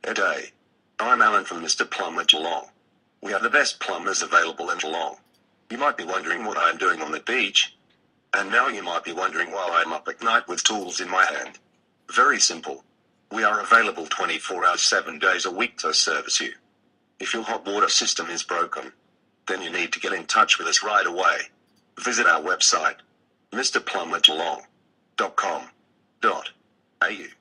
a day. I'm Alan from Mr. Plumber Geelong. We are the best plumbers available in Geelong. You might be wondering what I'm doing on the beach. And now you might be wondering why I'm up at night with tools in my hand. Very simple. We are available 24 hours 7 days a week to service you. If your hot water system is broken, then you need to get in touch with us right away. Visit our website, mrplumbergeelong.com.au.